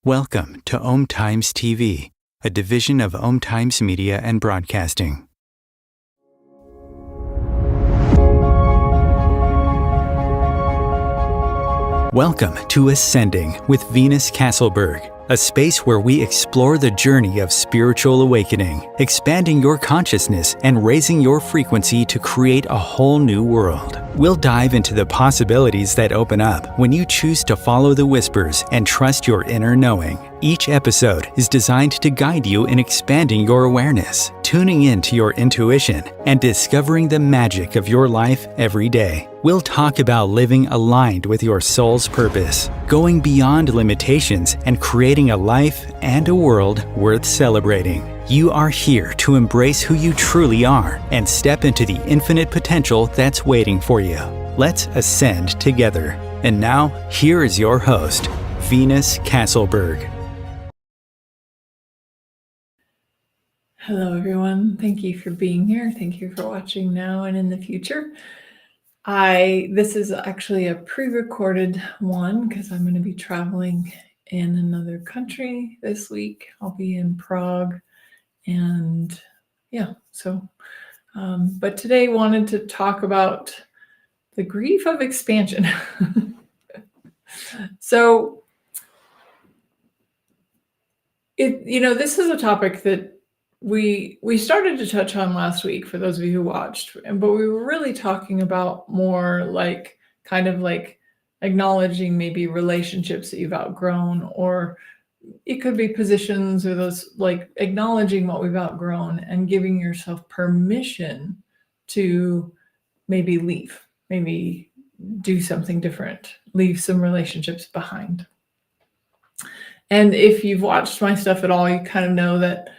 Welcome to Om Times TV, a division of Om Times Media and Broadcasting. Welcome to Ascending with Venus Castleberg, a space where we explore the journey of spiritual awakening, expanding your consciousness and raising your frequency to create a whole new world. We'll dive into the possibilities that open up when you choose to follow the whispers and trust your inner knowing. Each episode is designed to guide you in expanding your awareness, tuning into your intuition, and discovering the magic of your life every day. We'll talk about living aligned with your soul's purpose, going beyond limitations and creating a life and a world worth celebrating. You are here to embrace who you truly are and step into the infinite potential that's waiting for you. Let's ascend together. And now, here is your host, Venus Castleberg. Hello, everyone. Thank you for being here. Thank you for watching now and in the future. This is actually a pre-recorded one because I'm going to be traveling in another country this week. I'll be in Prague, and but today wanted to talk about the grief of expansion. So this is a topic that we started to touch on last week for those of you who watched, but we were really talking about more like kind of like acknowledging maybe relationships that you've outgrown, or it could be positions, or those like acknowledging what we've outgrown and giving yourself permission to maybe leave, maybe do something different, leave some relationships behind. And if you've watched my stuff at all, you kind of know that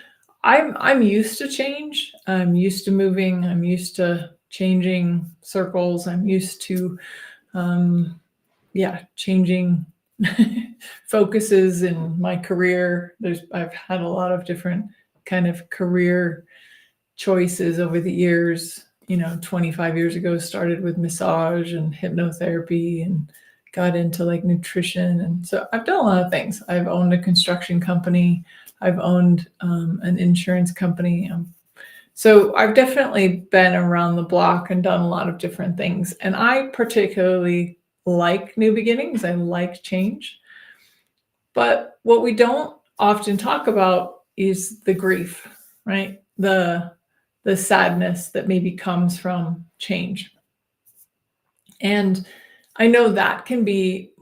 I'm used to change. I'm used to moving. I'm used to changing circles. I'm used to, changing focuses in my career. I've had a lot of different kind of career choices over the years. 25 years ago, started with massage and hypnotherapy and got into like nutrition. And so I've done a lot of things. I've owned a construction company. I've owned an insurance company. So I've definitely been around the block and done a lot of different things. And I particularly like new beginnings. I like change. But what we don't often talk about is the grief, right? The sadness that maybe comes from change. And I know that can be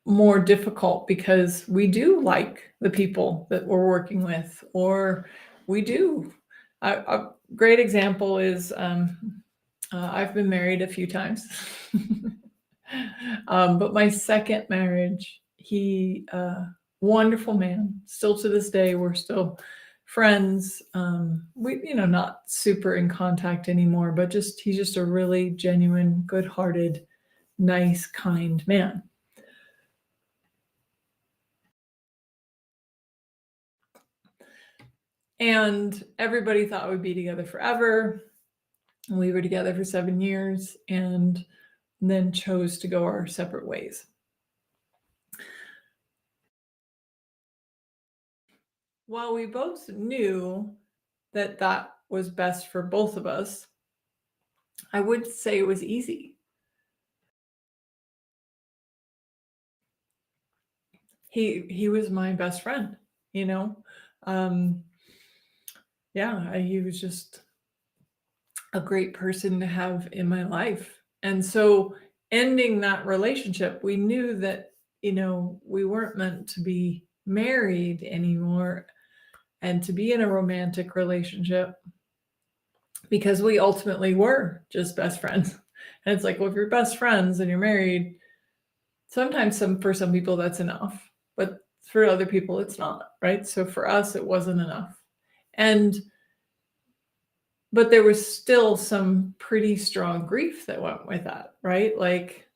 more difficult because we do like the people that we're working with, or we do. A great example is I've been married a few times, but my second marriage, he, wonderful man, still to this day, we're still friends. We, not super in contact anymore, but he's just a really genuine, good-hearted, nice, kind man. And everybody thought we'd be together forever. And we were together for 7 years and then chose to go our separate ways. While we both knew that that was best for both of us, I would say it was easy. He was my best friend, he was just a great person to have in my life. And so ending that relationship, we knew that, we weren't meant to be married anymore and to be in a romantic relationship, because we ultimately were just best friends. And it's like, well, if you're best friends and you're married, sometimes for some people that's enough, but for other people it's not, right? So for us, it wasn't enough. But there was still some pretty strong grief that went with that, right? Like,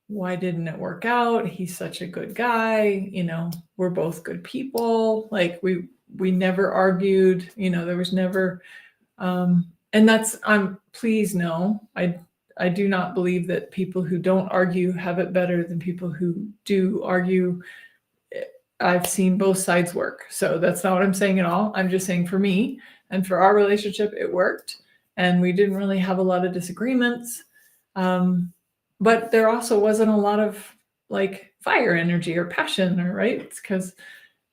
why didn't it work out? He's such a good guy. We're both good people. Like we never argued, there was never, and please know, I do not believe that people who don't argue have it better than people who do argue. I've seen both sides work. So that's not what I'm saying at all. I'm just saying for me and for our relationship, it worked. And we didn't really have a lot of disagreements. But there also wasn't a lot of like fire energy or passion, or right? It's because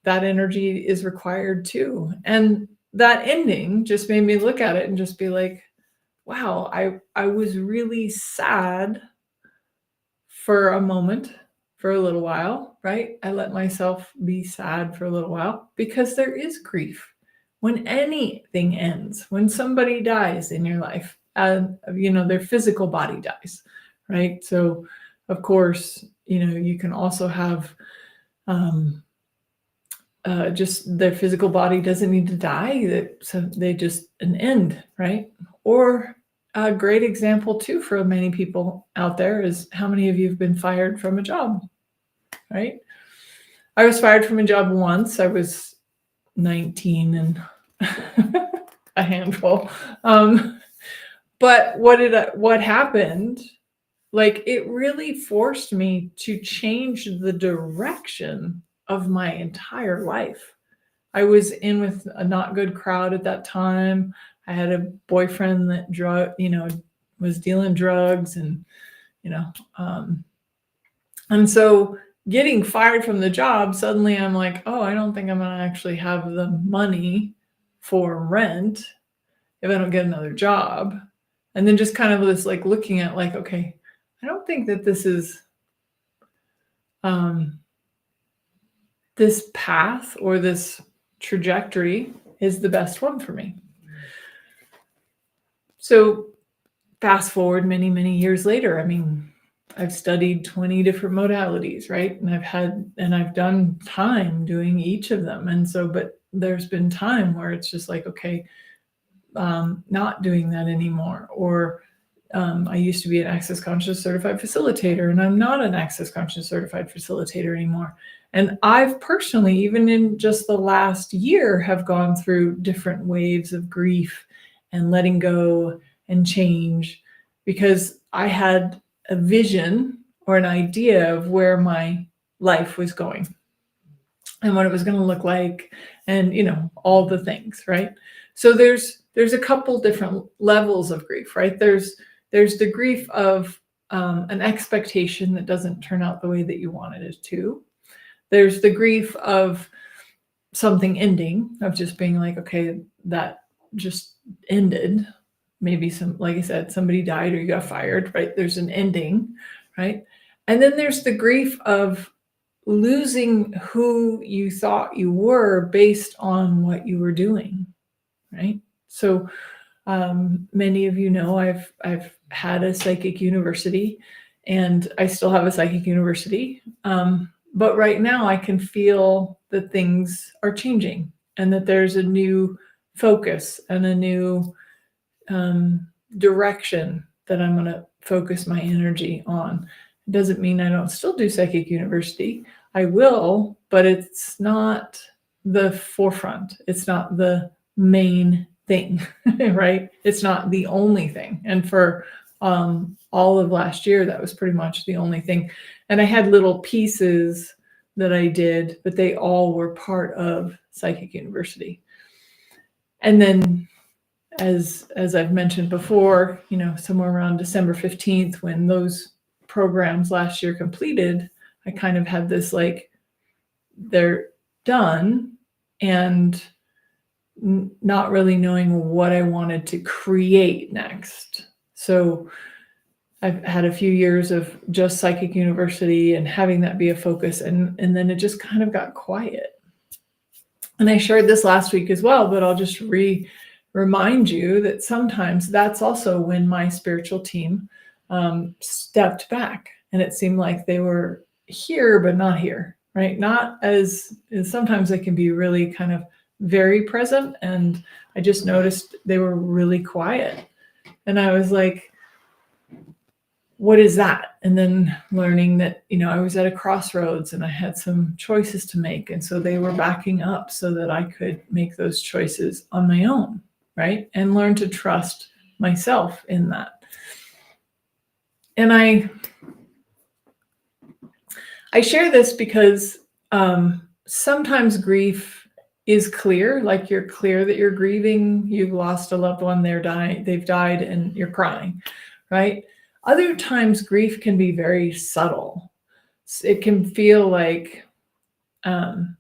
that energy is required too. And that ending just made me look at it and just be like, wow, I was really sad for a moment, for a little while, right? I let myself be sad for a little while because there is grief. When anything ends, when somebody dies in your life, their physical body dies, right? So, of course, you can also have just their physical body doesn't need to die, so they just an end, right? Or a great example too for many people out there is how many of you have been fired from a job, right? I was fired from a job once. I was 19 and a handful. But what happened? Like, it really forced me to change the direction of my entire life. I was in with a not good crowd at that time. I had a boyfriend that was dealing drugs, and and so getting fired from the job, suddenly I'm like, oh, I don't think I'm gonna actually have the money for rent if I don't get another job. And then just kind of this like looking at like, okay, I don't think that this is this path or this trajectory is the best one for me. So fast forward many, many years later, I mean, I've studied 20 different modalities, right? And I've done time doing each of them. And so, but there's been time where it's just like, okay, not doing that anymore. Or I used to be an Access Conscious certified facilitator, and I'm not an Access Conscious certified facilitator anymore. And I've personally, even in just the last year, have gone through different waves of grief and letting go and change, because I had a vision or an idea of where my life was going and what it was going to look like, and all the things, right? So there's a couple different levels of grief, right? There's the grief of an expectation that doesn't turn out the way that you wanted it to. There's the grief of something ending, of just being like, okay, that just ended. Maybe like I said, somebody died or you got fired, right? There's an ending, right? And then there's the grief of losing who you thought you were based on what you were doing, right? So many of you know I've had a psychic university, and I still have a psychic university. But right now I can feel that things are changing and that there's a new focus and a new direction that I'm going to focus my energy on. It doesn't mean I don't still do psychic university. I will, but it's not the forefront. It's not the main thing, right? It's not the only thing. And for all of last year, that was pretty much the only thing. And I had little pieces that I did, but they all were part of Psychic University. And then as I've mentioned before, somewhere around December 15th, when those programs last year completed, I kind of had this like, they're done, and not really knowing what I wanted to create next. So I've had a few years of just Psychic University and having that be a focus, and then it just kind of got quiet. And I shared this last week as well, but I'll just remind you that sometimes that's also when my spiritual team stepped back, and it seemed like they were here but not here, right? Not as sometimes they can be really kind of very present, and I just noticed they were really quiet, and I was like, what is that? And then learning that I was at a crossroads and I had some choices to make, and so they were backing up so that I could make those choices on my own, right? And learn to trust myself in that. And I share this because sometimes grief is clear, like you're clear that you're grieving, you've lost a loved one, they've died, and you're crying, right? Other times grief can be very subtle. It can feel um,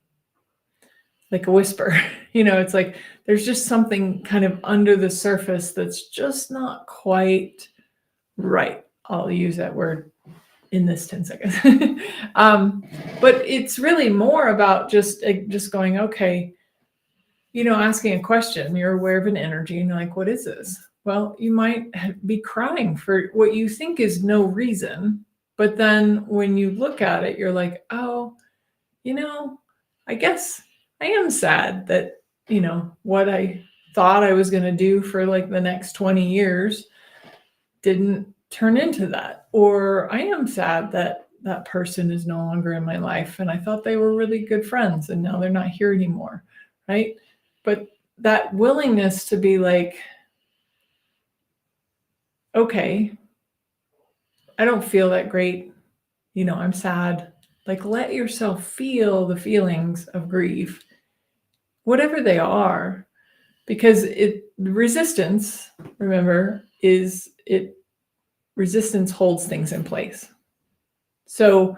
like a whisper. It's like there's just something kind of under the surface that's just not quite right. I'll use that word in this 10 seconds. But it's really more about just going, okay, asking a question. You're aware of an energy and you're like, what is this? Well, you might be crying for what you think is no reason. But then when you look at it, you're like, oh, I guess I am sad that, what I thought I was going to do for like the next 20 years didn't turn into that. Or I am sad that that person is no longer in my life and I thought they were really good friends and now they're not here anymore, right? But that willingness to be like, okay, I don't feel that great, I'm sad. Like, let yourself feel the feelings of grief, whatever they are, because resistance, remember, resistance holds things in place. So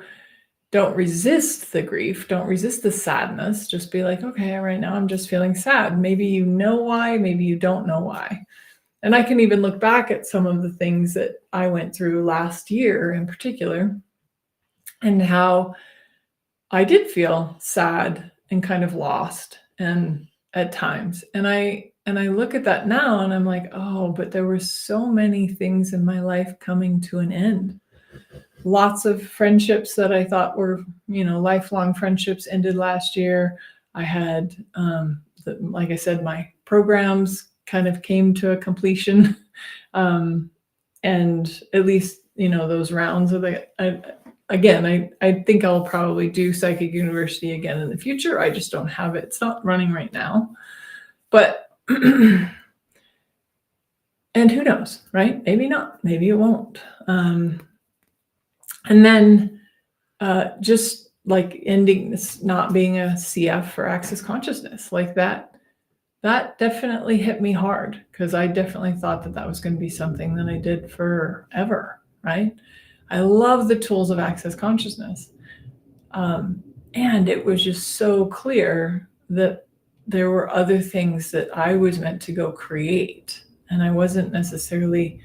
don't resist the grief, don't resist the sadness. Just be like, okay, right now I'm just feeling sad. Maybe you know why, maybe you don't know why. And I can even look back at some of the things that I went through last year in particular, and how I did feel sad and kind of lost and at times. And I look at that now and I'm like, oh, but there were so many things in my life coming to an end. Lots of friendships that I thought were, lifelong friendships ended last year. I had, like I said, my programs kind of came to a completion. And at least, those rounds of I think I'll probably do Psychic University again in the future. I just don't have it. It's not running right now. But, and who knows, right? Maybe not. Maybe it won't. And then just like ending this, not being a CF for Access Consciousness, like that definitely hit me hard, because I definitely thought that was going to be something that I did forever, right? I love the tools of Access Consciousness. And it was just so clear that there were other things that I was meant to go create. And I wasn't necessarily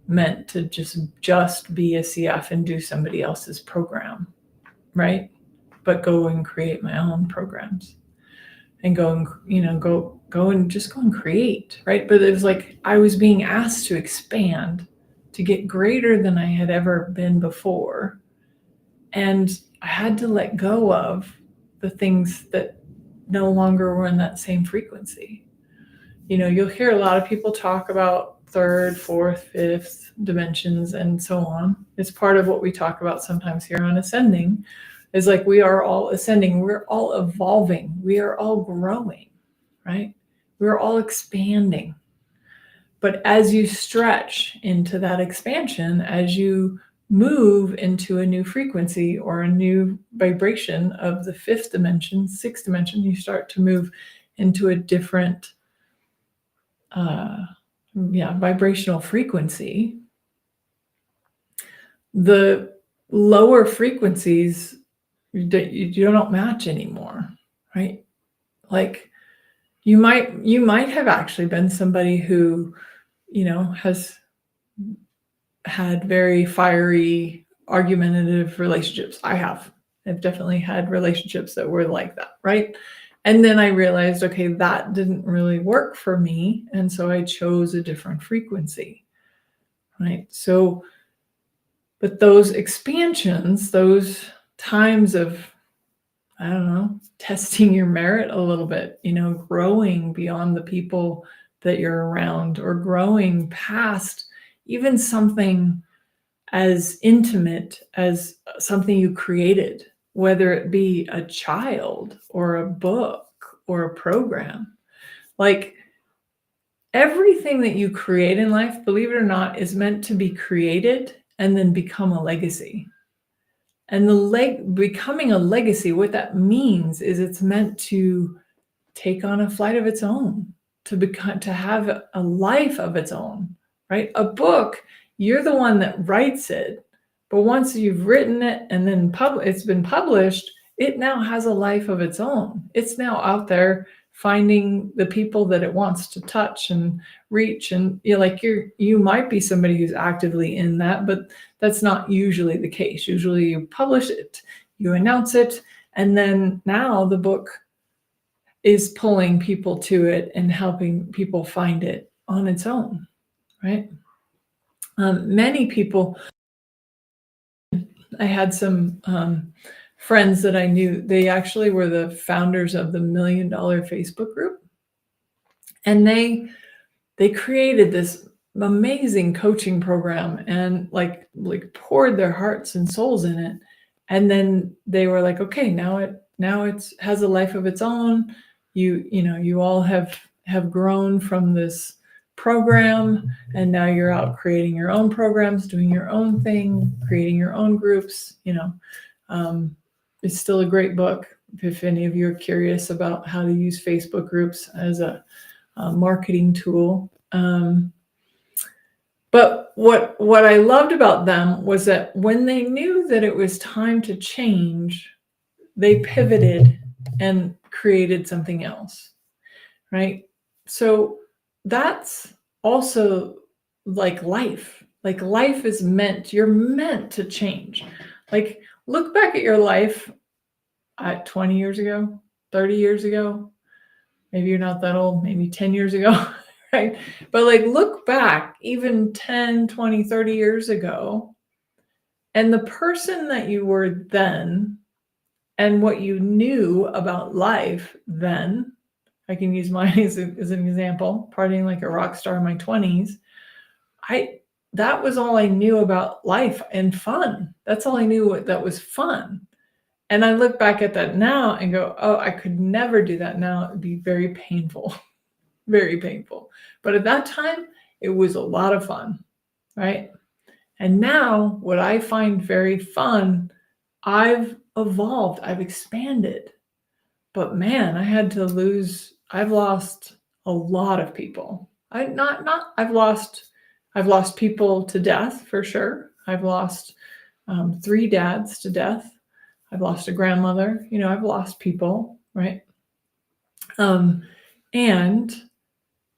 meant to just be a CF and do somebody else's program, right? But go and create my own programs and go and create, right? But it was like I was being asked to expand, to get greater than I had ever been before. And I had to let go of the things that no longer were in that same frequency. You'll hear a lot of people talk about third, fourth, fifth dimensions and so on. It's part of what we talk about sometimes here on Ascending, is like we are all ascending, we're all evolving, we are all growing, right? We're all expanding. But as you stretch into that expansion, as you move into a new frequency or a new vibration of the fifth dimension, sixth dimension, you start to move into a different vibrational frequency. The lower frequencies, you don't match anymore, right? Like you might have actually been somebody who, has had very fiery, argumentative relationships. I've definitely had relationships that were like that, right? And then I realized, okay, that didn't really work for me. And so I chose a different frequency, right? So, but those expansions, those times of, I don't know, testing your merit a little bit, growing beyond the people that you're around, or growing past even something as intimate as something you created, whether it be a child or a book or a program. Like everything that you create in life, believe it or not, is meant to be created and then become a legacy. And becoming a legacy, what that means is it's meant to take on a flight of its own, to have a life of its own, right? A book, you're the one that writes it, but once you've written it and then it's been published, it now has a life of its own. It's now out there finding the people that it wants to touch and reach. And you might be somebody who's actively in that, but that's not usually the case. Usually you publish it, you announce it, and then now the book is pulling people to it and helping people find it on its own, right? Many people, I had some friends that I knew, they actually were the founders of the $1 Million Facebook group. And they created this amazing coaching program and like poured their hearts and souls in it. And then they were like, okay, now it has a life of its own. You all have grown from this program, and now you're out creating your own programs, doing your own thing, creating your own groups. It's still a great book if any of you are curious about how to use Facebook groups as a marketing tool. But what I loved about them was that when they knew that it was time to change, they pivoted and created something else, right? So that's also like life. Like life is you're meant to change. Like look back at your life at 20 years ago, 30 years ago. Maybe you're not that old, maybe 10 years ago, right? But like look back even 10, 20, 30 years ago, and the person that you were then and what you knew about life then. I can use mine as an example, partying like a rock star in my 20s. That was all I knew about life and fun. That's all I knew that was fun. And I look back at that now and go, oh, I could never do that now. It would be very painful, very painful. But at that time, it was a lot of fun, right? And now what I find very fun, I've evolved, I've expanded. But man, I've lost a lot of people. I've lost people to death for sure. I've lost 3 dads to death. I've lost a grandmother. I've lost people, right?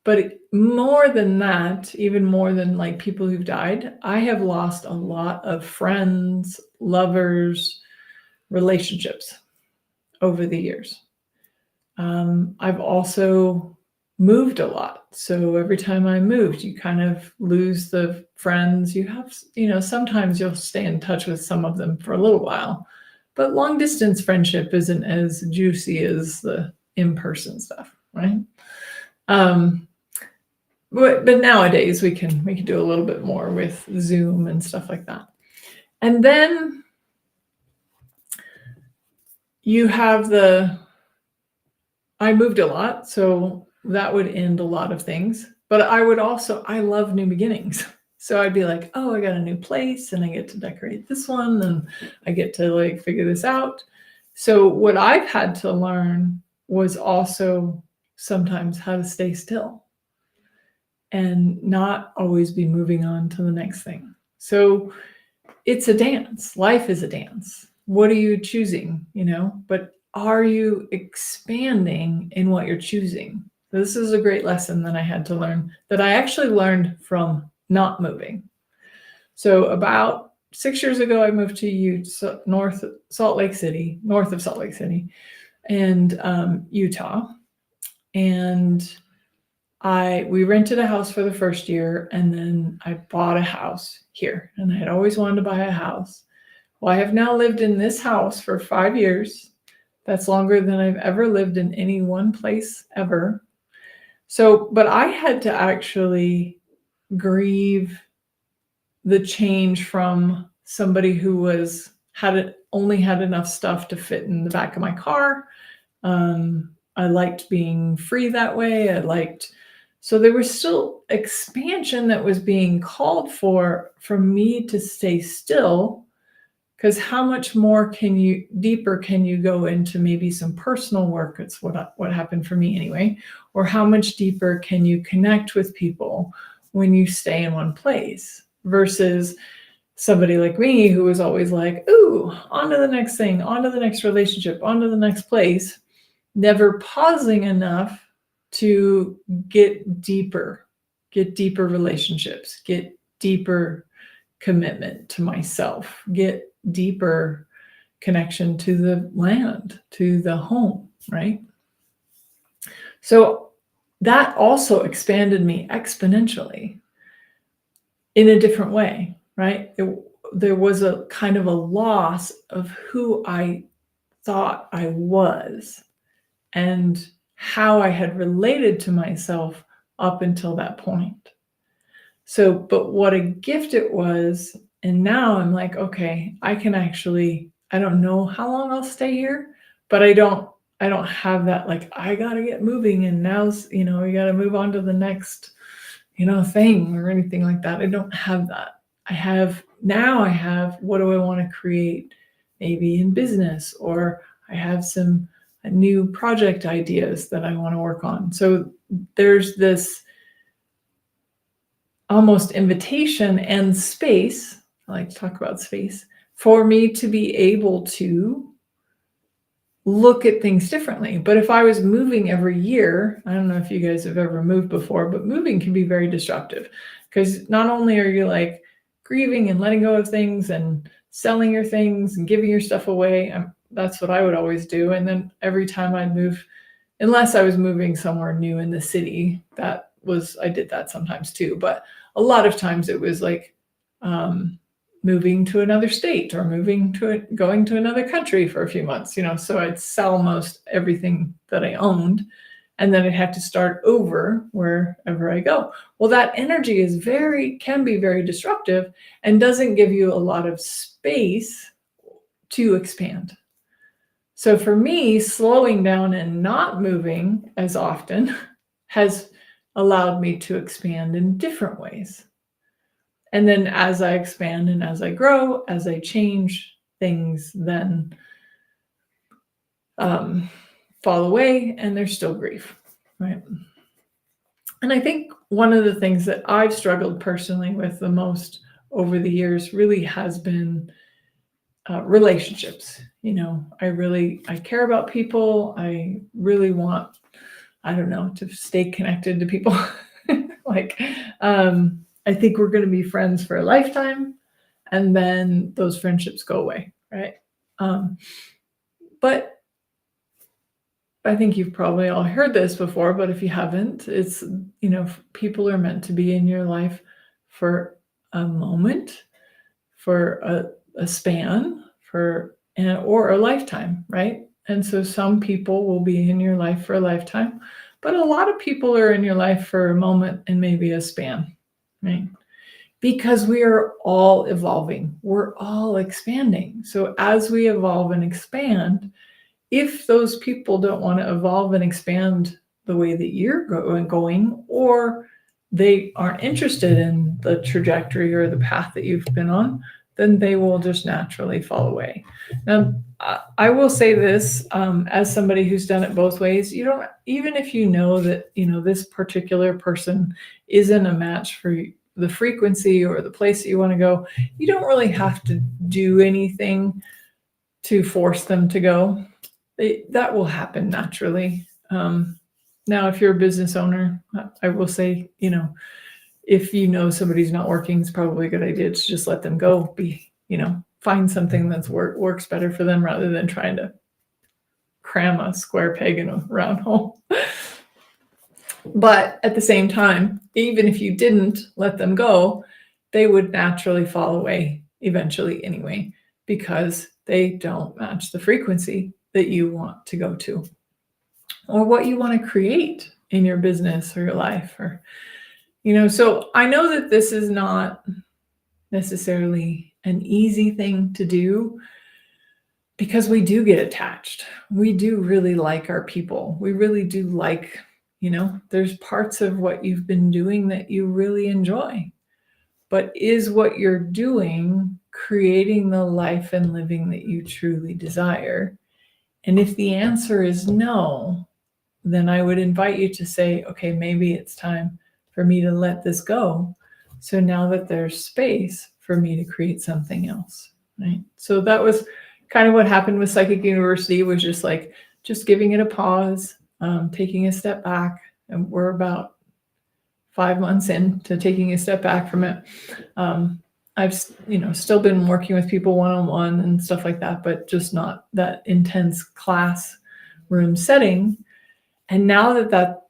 But more than that, even more than like people who've died, I have lost a lot of friends, lovers, relationships over the years. I've also moved a lot. So every time I moved, you kind of lose the friends you have. Sometimes you'll stay in touch with some of them for a little while, but long distance friendship isn't as juicy as the in-person stuff, right? But nowadays we can do a little bit more with Zoom and stuff like that. And then you have I moved a lot, so that would end a lot of things. But I love new beginnings. So I'd be like, oh, I got a new place and I get to decorate this one and I get to like figure this out. So what I've had to learn was also sometimes how to stay still and not always be moving on to the next thing. So it's a dance. Life is a dance. What are you choosing? But are you expanding in what you're choosing? This is a great lesson that I had to learn, that I actually learned from not moving. So about 6 years ago, I moved to north of Salt Lake City, and Utah. And we rented a house for the first year, and then I bought a house here. And I had always wanted to buy a house. Well, I have now lived in this house for 5 years. That's longer than I've ever lived in any one place ever. So, but I had to actually grieve the change from somebody who only had enough stuff to fit in the back of my car. I liked being free that way. So there was still expansion that was being called for me to stay still Because how much more deeper can you go into maybe some personal work? It's what happened for me anyway. Or how much deeper can you connect with people when you stay in one place versus somebody like me who was always like, ooh, on to the next thing, on to the next relationship, on to the next place, never pausing enough to get deeper relationships, get deeper commitment to myself, get deeper connection to the land, to the home, right? So that also expanded me exponentially in a different way, right? There was a kind of a loss of who I thought I was and how I had related to myself up until that point. So, but what a gift it was. And now I'm like, okay, I don't know how long I'll stay here, but I don't have that, like, I got to get moving and now's, we got to move on to the next, thing or anything like that. I don't have that. I have, what do I want to create maybe in business, or I have some new project ideas that I want to work on. So there's this almost invitation and space, I like to talk about space, for me to be able to look at things differently. But if I was moving every year, I don't know if you guys have ever moved before, but moving can be very disruptive because not only are you like grieving and letting go of things and selling your things and giving your stuff away. That's what I would always do. And then every time I'd move, unless I was moving somewhere new in the city, I did that sometimes too. But a lot of times it was like moving to another state or going to another country for a few months, so I'd sell most everything that I owned and then I'd have to start over wherever I go. Well, that energy can be very disruptive and doesn't give you a lot of space to expand. So for me, slowing down and not moving as often has allowed me to expand in different ways. And then as I expand and as I grow, as I change, things then fall away and there's still grief, right? And I think one of the things that I've struggled personally with the most over the years really has been relationships. I care about people. I really want, to stay connected to people. I think we're going to be friends for a lifetime, and then those friendships go away, right? But I think you've probably all heard this before, but if you haven't, it's, people are meant to be in your life for a moment, for a span, or a lifetime, right? And so some people will be in your life for a lifetime, but a lot of people are in your life for a moment and maybe a span, right? Because we are all evolving. We're all expanding. So as we evolve and expand, if those people don't want to evolve and expand the way that you're going, or they aren't interested in the trajectory or the path that you've been on, then they will just naturally fall away. Now, I will say this, as somebody who's done it both ways, even if you know that, this particular person isn't a match for the frequency or the place that you want to go, you don't really have to do anything to force them to go. That will happen naturally. Now, if you're a business owner, I will say, if somebody's not working, it's probably a good idea to just let them go. Find something that's works better for them rather than trying to cram a square peg in a round hole. But at the same time, even if you didn't let them go, they would naturally fall away eventually anyway, because they don't match the frequency that you want to go to, or what you want to create in your business or your life, or so I know that this is not necessarily an easy thing to do, because we do get attached. We do really like our people. We really do like, there's parts of what you've been doing that you really enjoy. But is what you're doing creating the life and living that you truly desire? And if the answer is no, then I would invite you to say, okay, maybe it's time for me to let this go. So now that there's space for me to create something else, right? So that was kind of what happened with Psychic University, was just giving it a pause, taking a step back. And we're about 5 months into taking a step back from it. I've still been working with people one-on-one and stuff like that, but just not that intense classroom setting. And now that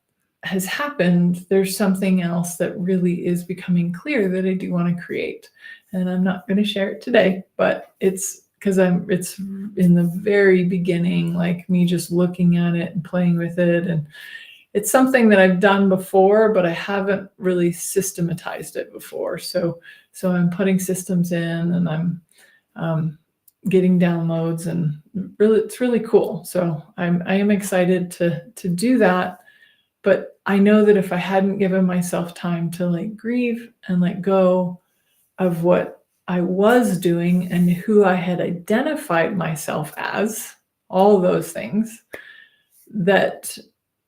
has happened, there's something else that really is becoming clear that I do want to create. And I'm not going to share it today, but it's because it's in the very beginning, like me just looking at it and playing with it. And it's something that I've done before, but I haven't really systematized it before. So I'm putting systems in, and I'm getting downloads, and really, it's really cool. So I am excited to do that. But I know that if I hadn't given myself time to like grieve and let go of what I was doing and who I had identified myself as, all those things, that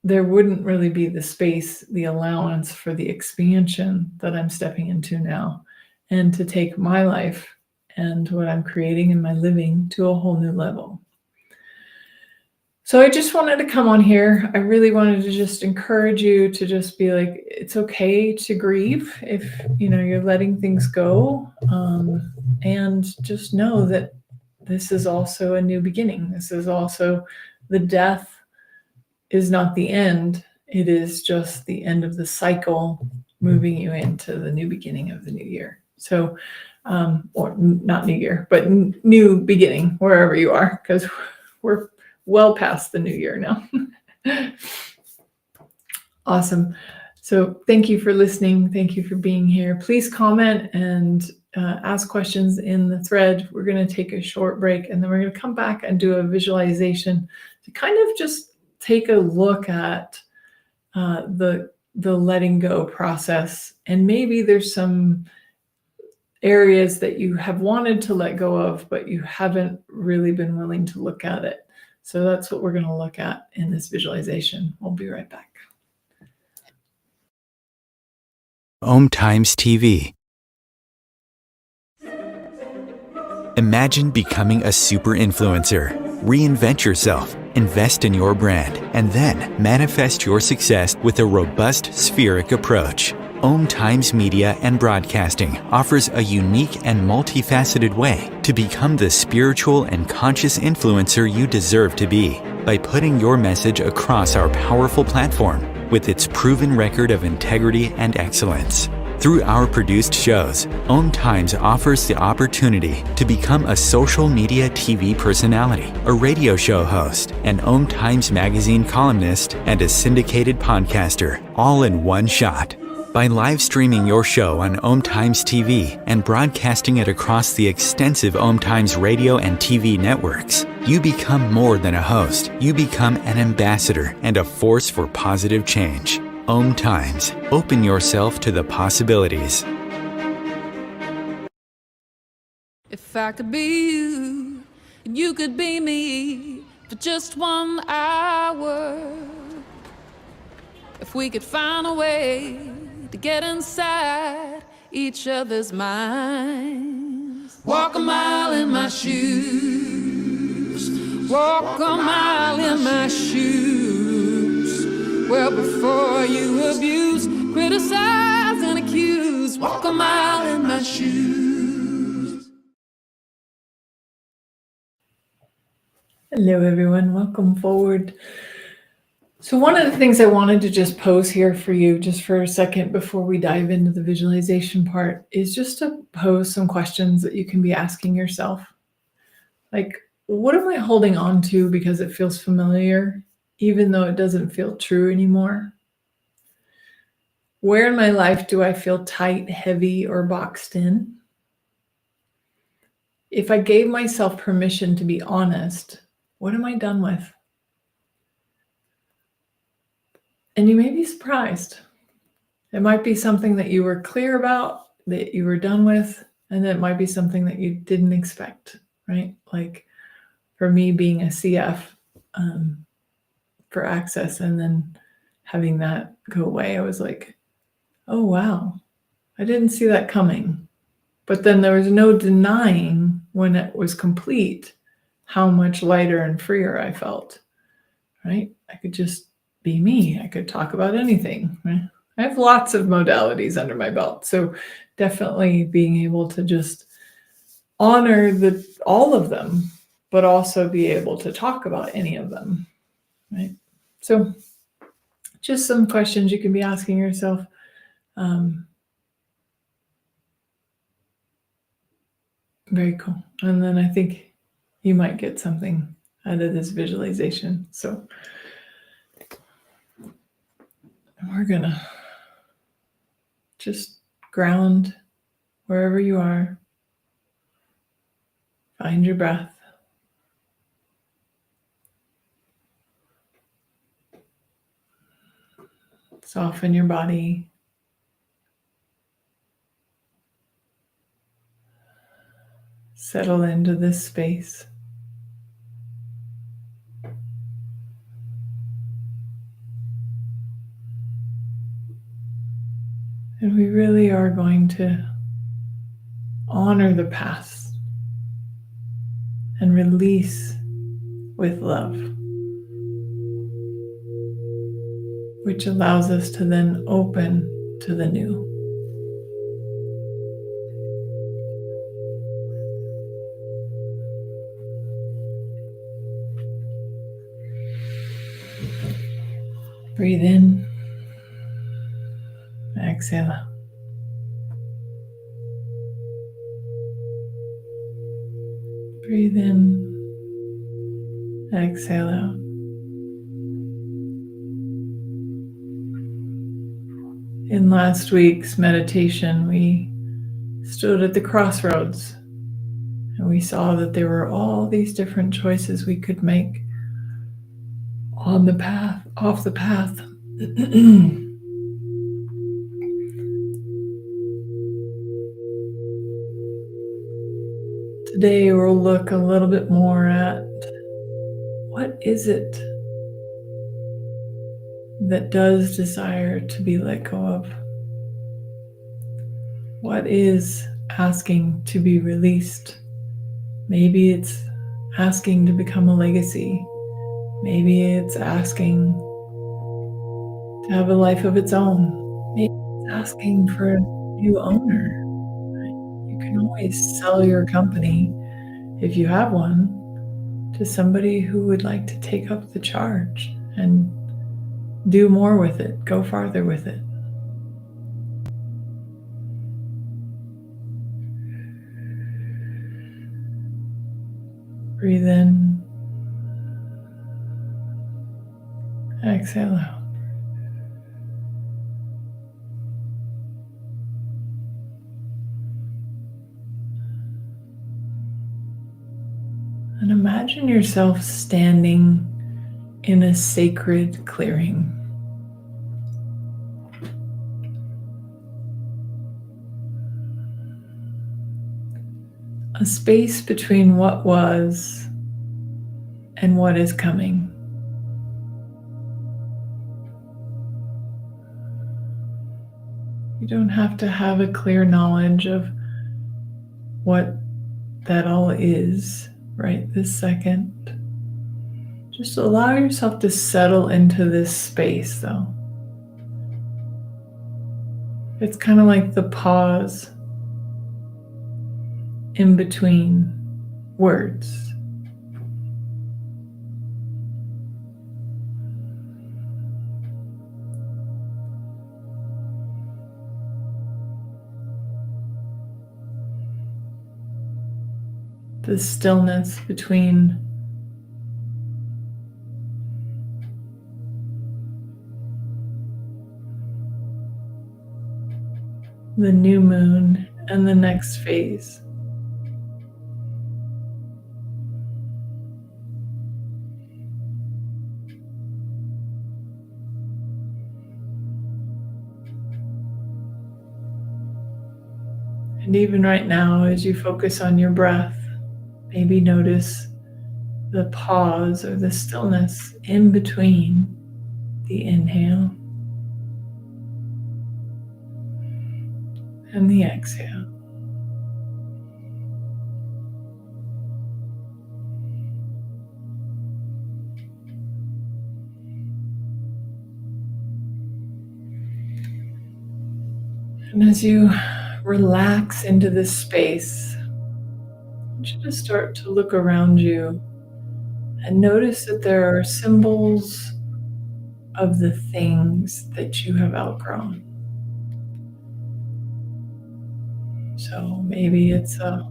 there wouldn't really be the space, the allowance for the expansion that I'm stepping into now, and to take my life and what I'm creating in my living to a whole new level. So I just wanted to come on here. I really wanted to just encourage you to just be like, it's okay to grieve if you're letting things go, and just know that this is also a new beginning. This is also, the death is not the end. It is just the end of the cycle, moving you into the new beginning of the new year. So, or not new year, but new beginning wherever you are, because we're well past the new year now. Awesome. So thank you for listening. Thank you for being here. Please comment and ask questions in the thread. We're going to take a short break, and then we're going to come back and do a visualization to kind of just take a look at the letting go process. And maybe there's some areas that you have wanted to let go of, but you haven't really been willing to look at it. So that's what we're going to look at in this visualization. We'll be right back. Om Times TV. Imagine becoming a super influencer. Reinvent yourself, invest in your brand, and then manifest your success with a robust spheric approach. Om Times Media and Broadcasting offers a unique and multifaceted way to become the spiritual and conscious influencer you deserve to be by putting your message across our powerful platform with its proven record of integrity and excellence. Through our produced shows, Om Times offers the opportunity to become a social media TV personality, a radio show host, an Om Times magazine columnist, and a syndicated podcaster, all in one shot. By live streaming your show on Om Times TV and broadcasting it across the extensive Om Times radio and TV networks, you become more than a host. You become an ambassador and a force for positive change. Om Times. Open yourself to the possibilities. If I could be you, and you could be me for just 1 hour. If we could find a way to get inside each other's minds. Walk a mile in my shoes. Walk a mile in my shoes. Well, before you abuse, criticize, and accuse, walk a mile in my shoes. Hello, everyone. Welcome forward. So one of the things I wanted to just pose here for you just for a second before we dive into the visualization part is just to pose some questions that you can be asking yourself. Like, what am I holding on to because it feels familiar, even though it doesn't feel true anymore? Where in my life do I feel tight, heavy, or boxed in? If I gave myself permission to be honest, what am I done with? And you may be surprised. It might be something that you were clear about, that you were done with, And it might be something that you didn't expect, right? Like for me being a CF for access and then having that go away, I was like, oh, wow, I didn't see that coming. But then there was no denying when it was complete how much lighter and freer I felt, right? I could just be me. I could talk about anything, right? I have lots of modalities under my belt. So definitely being able to just honor all of them, but also be able to talk about any of them, right? So just some questions you can be asking yourself. Very cool. And then I think you might get something out of this visualization. So we're going to just ground wherever you are. Find your breath. Soften your body. Settle into this space. And we really are going to honor the past and release with love, which allows us to then open to the new. Breathe in, exhale out. Breathe in, exhale out. In last week's meditation, we stood at the crossroads and we saw that there were all these different choices we could make on the path, off the path. Today we'll look a little bit more at what is it that does desire to be let go of? What is asking to be released? Maybe it's asking to become a legacy. Maybe it's asking to have a life of its own. Maybe it's asking for a new owner. You can always sell your company, if you have one, to somebody who would like to take up the charge and do more with it, go farther with it. Breathe in, exhale out. And imagine yourself standing in a sacred clearing. A space between what was and what is coming. You don't have to have a clear knowledge of what that all is right this second. Just allow yourself to settle into this space, though. It's kind of like the pause in between words. The stillness between the new moon and the next phase. And even right now, as you focus on your breath, maybe notice the pause or the stillness in between the inhale and the exhale. And as you relax into this space, I want you to start to look around you and notice that there are symbols of the things that you have outgrown. So maybe it's a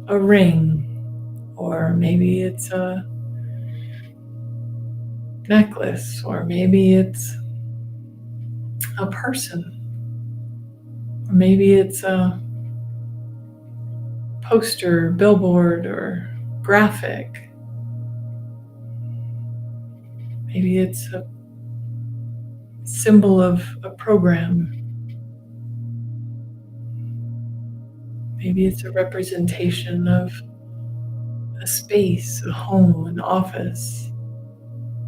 ring, or maybe it's a necklace, or maybe it's a person, or maybe it's a poster, billboard, or graphic. Maybe it's a symbol of a program. Maybe it's a representation of a space, a home, an office.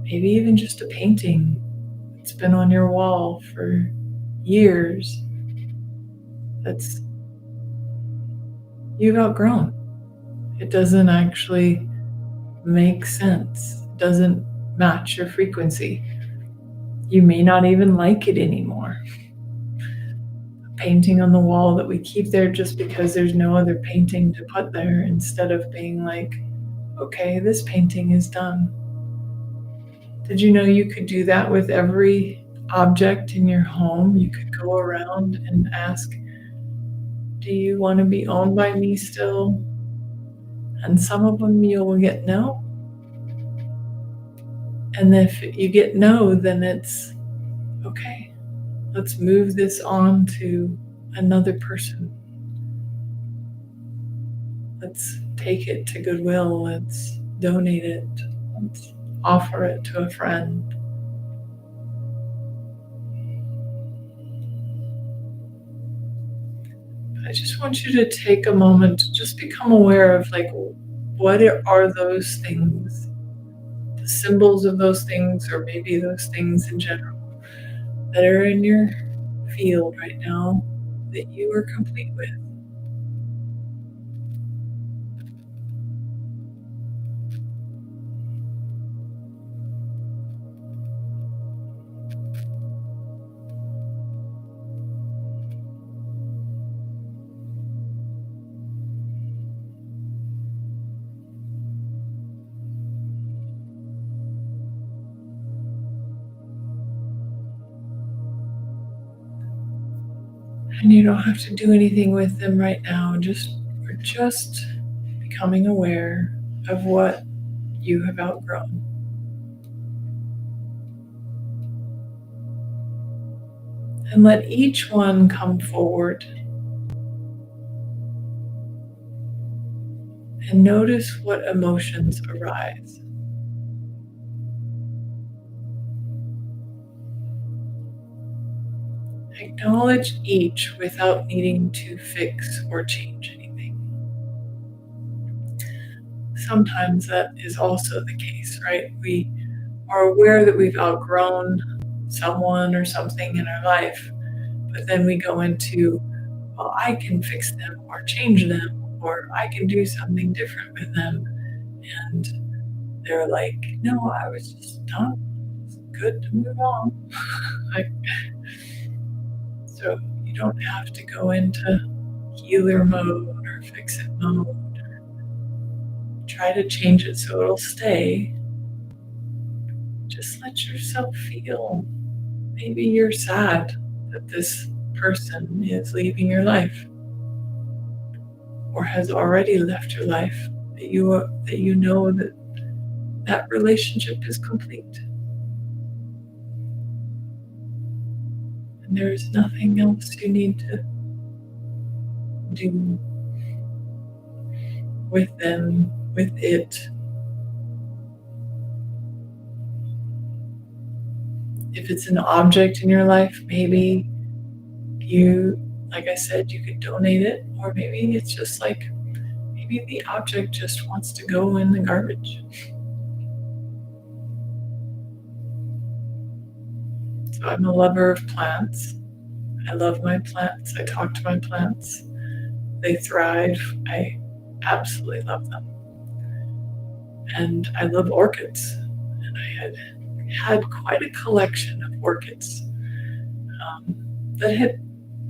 Maybe even just a painting that's been on your wall for years that's you've outgrown. It doesn't actually make sense. It doesn't match your frequency. You may not even like it anymore. A painting on the wall that we keep there just because there's no other painting to put there, instead of being like, okay, this painting is done. Did you know you could do that with every object in your home? You could go around and ask, do you want to be owned by me still? And some of them you will get no. And if you get no, then it's okay. Let's move this on to another person. Let's take it to Goodwill. Let's donate it. Let's offer it to a friend. I just want you to take a moment to just become aware of, like, what are those things, the symbols of those things, or maybe those things in general that are in your field right now that you are complete with. And you don't have to do anything with them right now. We're just becoming aware of what you have outgrown. And let each one come forward. And notice what emotions arise. Acknowledge each without needing to fix or change anything. Sometimes that is also the case, right? We are aware that we've outgrown someone or something in our life, but then we go into, well, I can fix them or change them, or I can do something different with them. And they're like, no, I was just done. It's good to move on. So you don't have to go into healer mode or fix it mode, or try to change it so it'll stay. Just let yourself feel. Maybe you're sad that this person is leaving your life, or has already left your life, that you know that relationship is complete. And there's nothing else you need to do with them, with it. If it's an object in your life, maybe you like I said, you could donate it, or maybe it's just like, maybe the object just wants to go in the garbage. So I'm a lover of plants. I love my plants. I talk to my plants. They thrive. I absolutely love them. And I love orchids. And I had quite a collection of orchids that had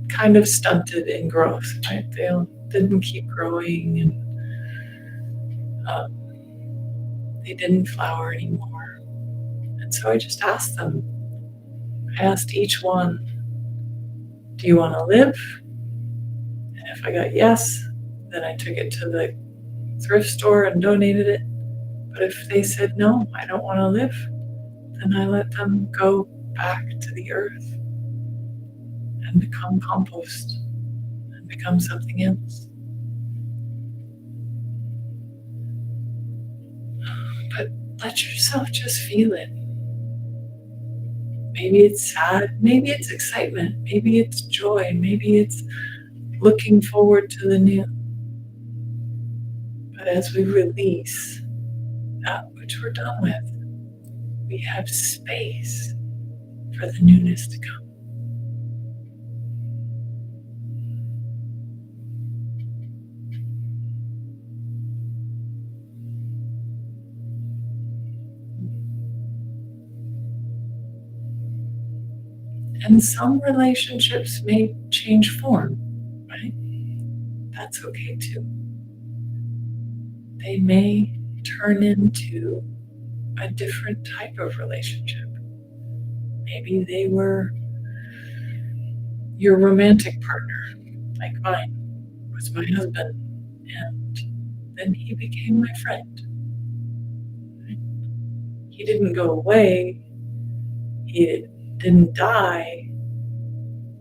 kind of stunted in growth, right? They didn't keep growing, and they didn't flower anymore. And so I just asked them. I asked each one, do you want to live? And if I got yes, then I took it to the thrift store and donated it. But if they said, no, I don't want to live, then I let them go back to the earth and become compost and become something else. But let yourself just feel it. Maybe it's sad, maybe it's excitement, maybe it's joy, maybe it's looking forward to the new. But as we release that which we're done with, we have space for the newness to come. And some relationships may change form, right? That's okay too. They may turn into a different type of relationship. Maybe they were your romantic partner, like mine was my husband, and then he became my friend. He didn't go away, he didn't die,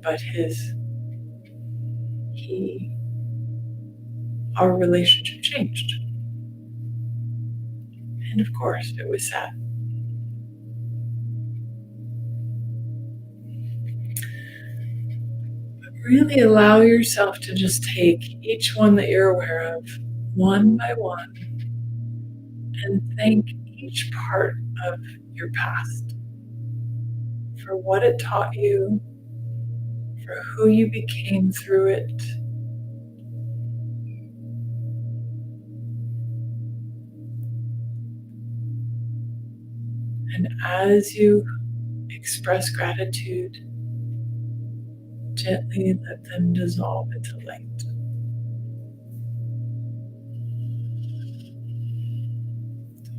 but our relationship changed. And of course, it was sad. But really allow yourself to just take each one that you're aware of, one by one, and thank each part of your past for what it taught you, for who you became through it. And as you express gratitude, gently let them dissolve into light.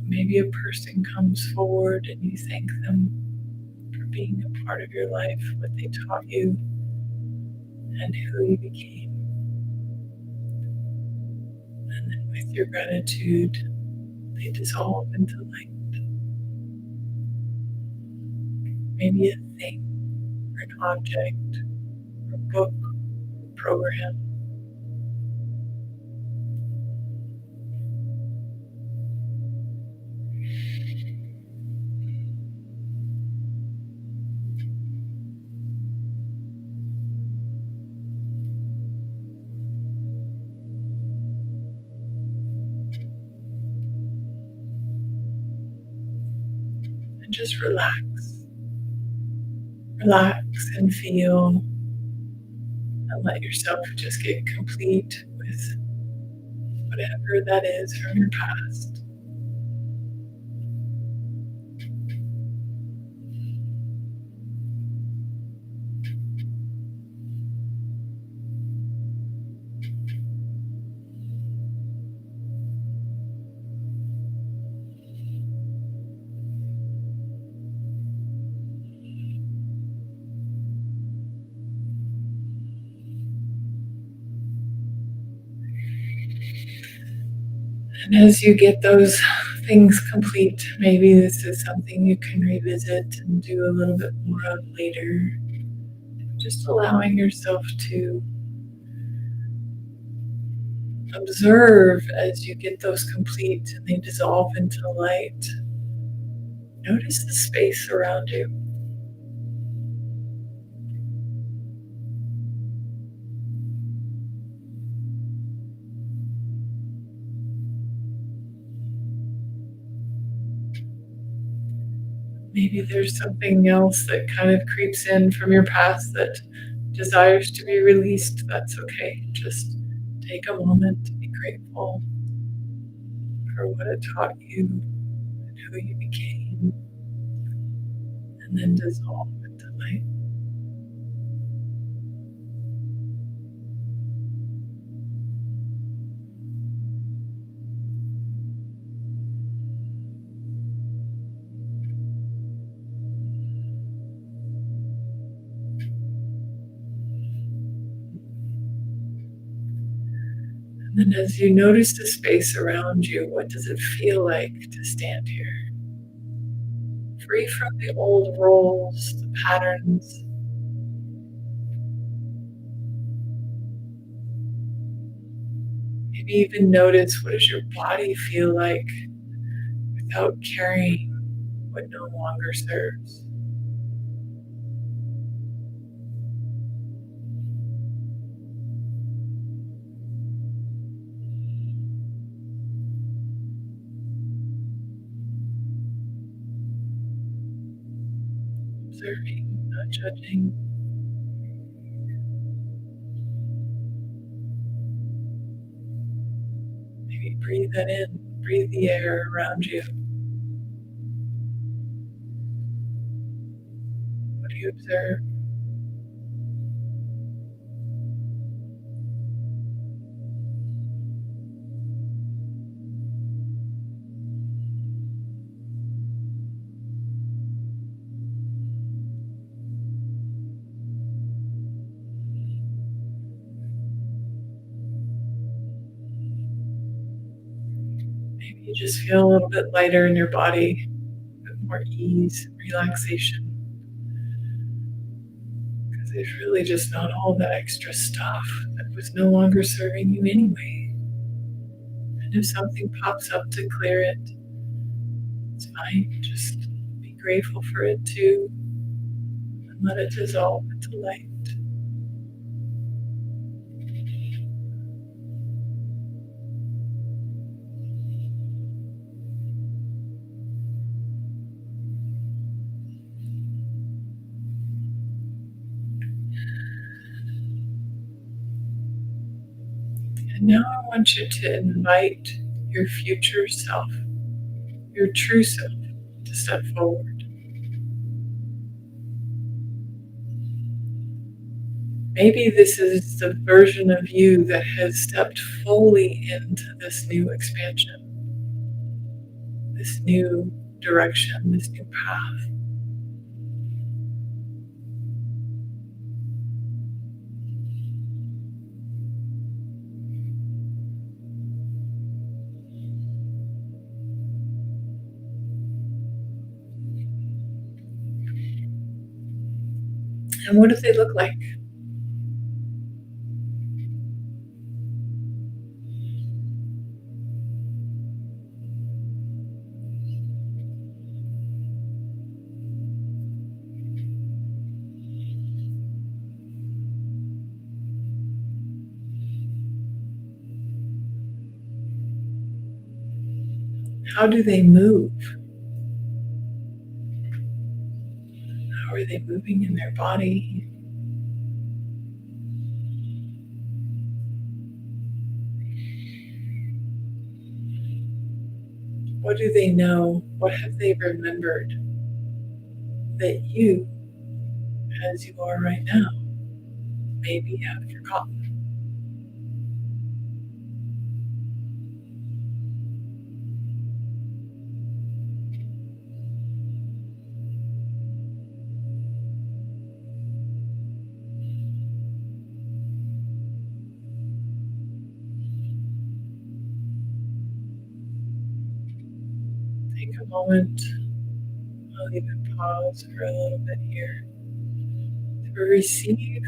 Maybe a person comes forward and you thank them for being a part of your life, what they taught you, and who you became. And then with your gratitude, they dissolve into light. Maybe a thing, or an object, or a book, or a program. And just relax. Relax and feel, and let yourself just get complete with whatever that is from your past. And as you get those things complete, maybe this is something you can revisit and do a little bit more of later. Just allowing yourself to observe as you get those complete and they dissolve into light. Notice the space around you. Maybe there's something else that kind of creeps in from your past that desires to be released. That's okay. Just take a moment to be grateful for what it taught you and who you became, and then dissolve into light. And then as you notice the space around you, what does it feel like to stand here? Free from the old roles, the patterns. Maybe even notice, what does your body feel like without carrying what no longer serves? Observing, not judging. Maybe breathe that in, breathe the air around you. What do you observe? Maybe you just feel a little bit lighter in your body, a bit more ease, relaxation. Because there's really just not all that extra stuff that was no longer serving you anyway. And if something pops up to clear it, it's fine. Just be grateful for it too, and let it dissolve into light. And now I want you to invite your future self, your true self, to step forward. Maybe this is the version of you that has stepped fully into this new expansion, this new direction, this new path. And what do they look like? How do they move? How are they moving in their body? What do they know? What have they remembered that you, as you are right now, maybe have forgotten? Take a moment. I'll even pause for a little bit here to receive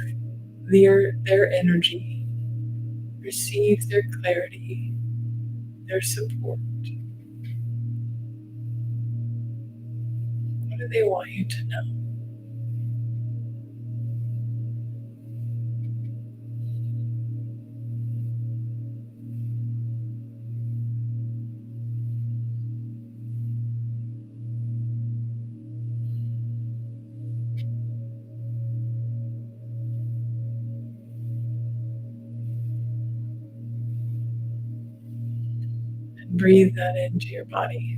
their energy, receive their clarity, their support. What do they want you to know? And breathe that into your body.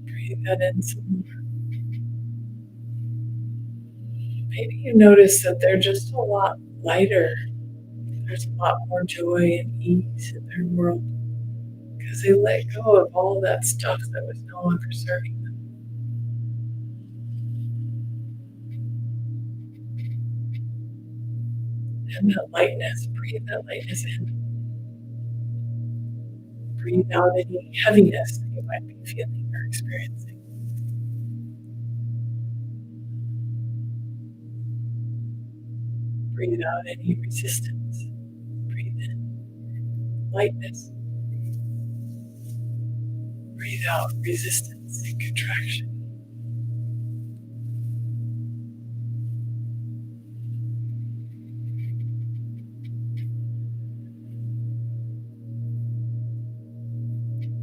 Breathe that in some more. Maybe you notice that they're just a lot lighter. There's a lot more joy and ease in their world because they let go of all that stuff that was no longer serving them. And that lightness, breathe that lightness in. Breathe out any heaviness that you might be feeling or experiencing. Breathe out any resistance. Breathe in lightness. Breathe out resistance and contraction.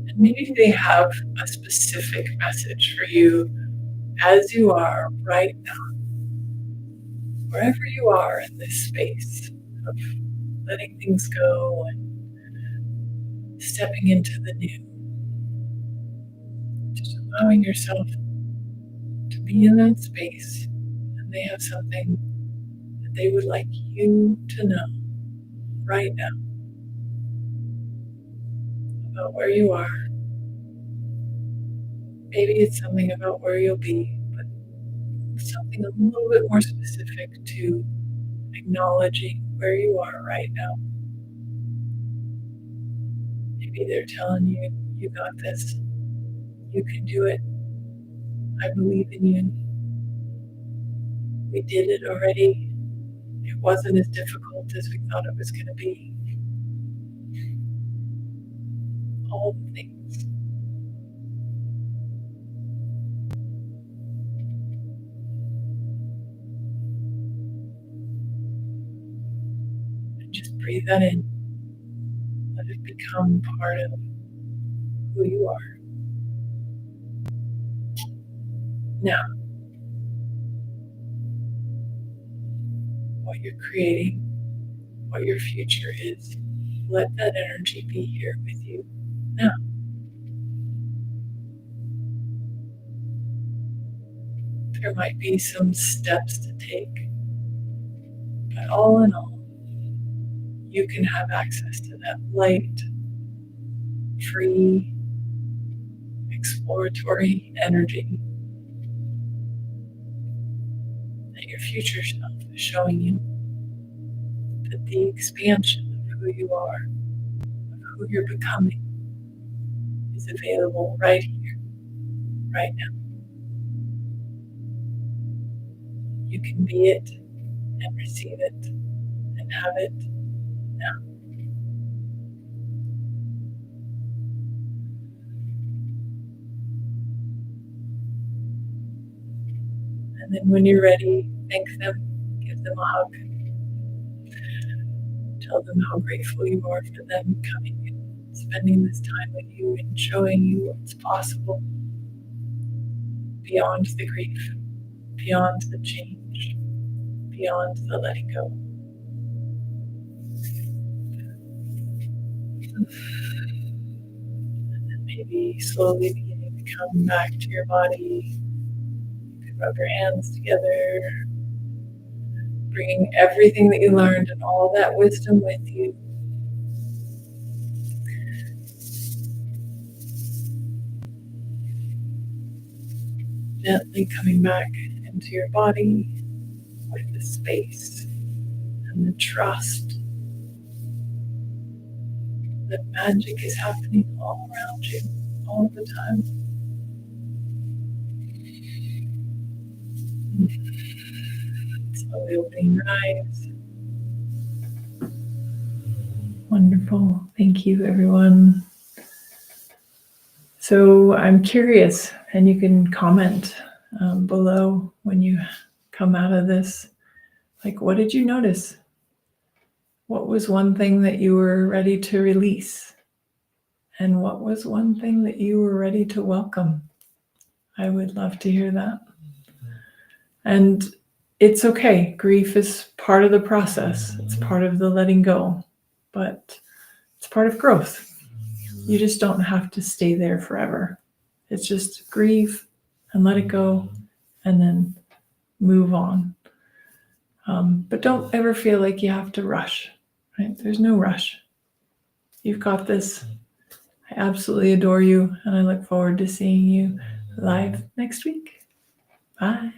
And maybe they have a specific message for you as you are right now, wherever you are in this space of letting things go and stepping into the new. Just allowing yourself to be in that space, and they have something that they would like you to know right now about where you are. Maybe it's something about where you'll be, but something a little bit more specific to acknowledging where you are right now. Maybe they're telling you, you got this, you can do it, I believe in you, we did it already, it wasn't as difficult as we thought it was going to be. All the things. Just breathe that in. Let it become part of who you are. Now, what you're creating, what your future is, let that energy be here with you now. There might be some steps to take, but all in all, you can have access to that light, free, exploratory energy that your future self is showing you, that the expansion of who you are, of who you're becoming, is available right here, right now. You can be it and receive it and have it now. And then when you're ready, thank them, give them a hug. Tell them how grateful you are for them coming and spending this time with you and showing you what's possible beyond the grief, beyond the change, beyond the letting go. And then maybe slowly beginning to come back to your body. You can rub your hands together, bringing everything that you learned and all that wisdom with you. Gently coming back into your body with the space and the trust that magic is happening all around you all the time. Slowly opening your eyes. Wonderful. Thank you, everyone. So I'm curious, and you can comment below when you come out of this. Like, what did you notice? What was one thing that you were ready to release? And what was one thing that you were ready to welcome? I would love to hear that. And it's okay. Grief is part of the process. It's part of the letting go, but it's part of growth. You just don't have to stay there forever. It's just grieve and let it go and then move on. But don't ever feel like you have to rush, right? There's no rush. You've got this. I absolutely adore you, and I look forward to seeing you live next week. Bye.